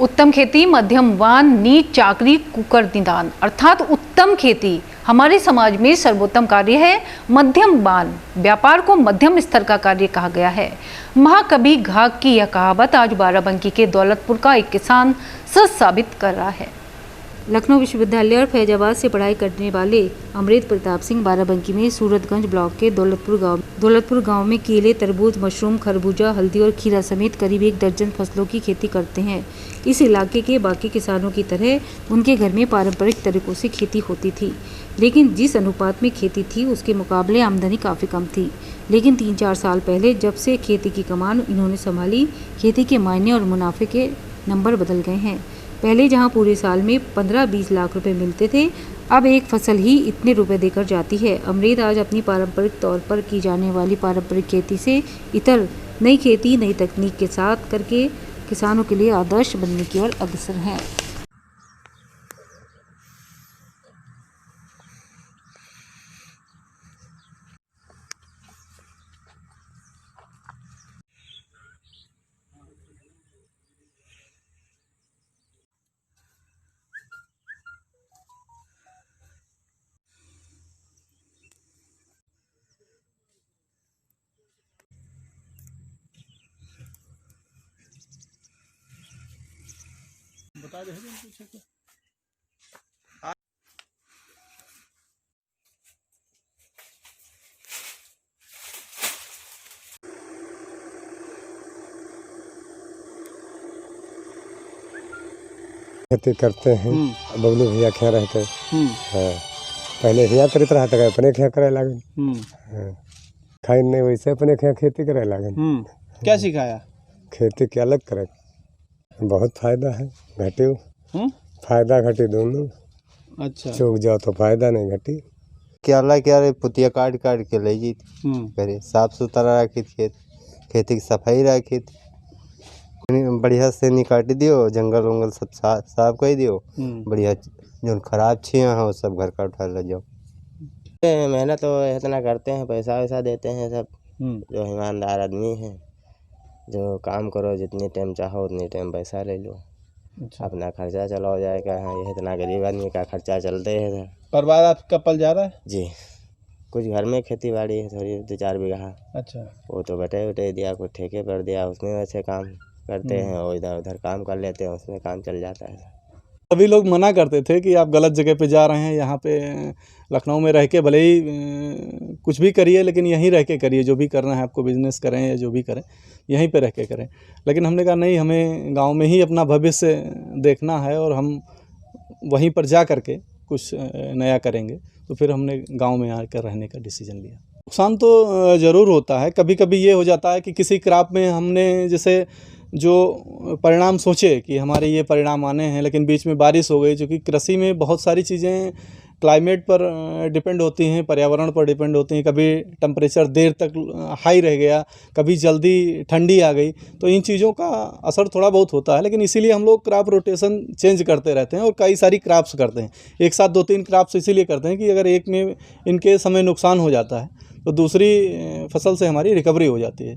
उत्तम खेती, मध्यम वान, नीच चाकरी, कुकर निदान अर्थात उत्तम खेती हमारे समाज में सर्वोत्तम कार्य है। मध्यम वान व्यापार को मध्यम स्तर का कार्य कहा गया है। महाकवि घाघ की यह कहावत आज बाराबंकी के दौलतपुर का एक किसान सच साबित कर रहा है। लखनऊ विश्वविद्यालय और फैजाबाद से पढ़ाई करने वाले अमृत प्रताप सिंह बाराबंकी में सूरतगंज ब्लॉक के दौलतपुर गांव में केले, तरबूज, मशरूम, खरबूजा, हल्दी और खीरा समेत करीब 1 दर्जन फसलों की खेती करते हैं। इस इलाके के बाकी किसानों की तरह उनके घर में पारंपरिक तरीकों से खेती होती थी, लेकिन जिस अनुपात में खेती थी उसके मुकाबले आमदनी काफ़ी कम थी। लेकिन 3-4 साल पहले जब से खेती की कमान इन्होंने संभाली, खेती के मायने और मुनाफे के नंबर बदल गए हैं। पहले जहां पूरे साल में 15-20 लाख रुपए मिलते थे, अब एक फसल ही इतने रुपए देकर जाती है। अमृत आज अपनी पारंपरिक तौर पर की जाने वाली पारंपरिक खेती से इतर नई खेती, नई तकनीक के साथ करके किसानों के लिए आदर्श बनने की ओर अग्रसर हैं। बता दे खेती करते हैं। बबलू भैया क्या रहते हैं। हाँ, पहले हिया करते रहा था, अपने क्या करे लागन। हाँ, खाई नहीं वैसे अपने क्या खेती करे लागन। क्या सिखाया? खेती के अलग करे, बहुत फायदा है, घटे फायदा घटे दोनों। अच्छा, चूक जाओ तो फायदा नहीं घटी। क्या रे पुतिया काट के ले जी करे, साफ सुथरा रखी खेती की सफाई रखी, बढ़िया से निकाट दियो, जंगल वंगल सब साफ कर दियो, बढ़िया जो खराब छिया हो सब घर का उठा ले जाओ। मेहनत तो इतना करते हैं, पैसा वैसा देते हैं सब, जो ईमानदार आदमी है, जो काम करो जितनी टाइम चाहो उतनी टाइम पैसा ले लो। अच्छा। अपना खर्चा चलाओ जाएगा। ये इतना गरीब आदमी का खर्चा चलते है। परिवार आपका पल जा रहा है? जी, कुछ घर में खेती बाड़ी है थोड़ी 2-4 बीघा। अच्छा, वो तो बटे दिया, कुछ ठेके पर दिया, उसमें वैसे काम करते हैं और इधर उधर काम कर लेते हैं, उसमें काम चल जाता है। सभी लोग मना करते थे कि आप गलत जगह पे जा रहे हैं, यहाँ पे लखनऊ में रह के भले ही कुछ भी करिए, लेकिन यहीं रह के करिए, जो भी करना है आपको, बिजनेस करें या जो भी करें यहीं पे रह के करें। लेकिन हमने कहा नहीं, हमें गांव में ही अपना भविष्य देखना है और हम वहीं पर जा कर के कुछ नया करेंगे। तो फिर हमने गांव में आकर रहने का डिसीजन लिया। नुकसान तो ज़रूर होता है, कभी कभी ये हो जाता है कि किसी क्रॉप में हमने जैसे जो परिणाम सोचे कि हमारे ये परिणाम आने हैं, लेकिन बीच में बारिश हो गई। क्योंकि कृषि में बहुत सारी चीज़ें क्लाइमेट पर डिपेंड होती हैं, पर्यावरण पर डिपेंड होती हैं। कभी टेम्परेचर देर तक हाई रह गया, कभी जल्दी ठंडी आ गई, तो इन चीज़ों का असर थोड़ा बहुत होता है। लेकिन इसीलिए हम लोग क्रॉप रोटेशन चेंज करते रहते हैं और कई सारी क्रॉप्स करते हैं। एक साथ 2-3 क्रॉप्स इसीलिए करते हैं कि अगर एक में इनके समय नुकसान हो जाता है तो दूसरी फसल से हमारी रिकवरी हो जाती है।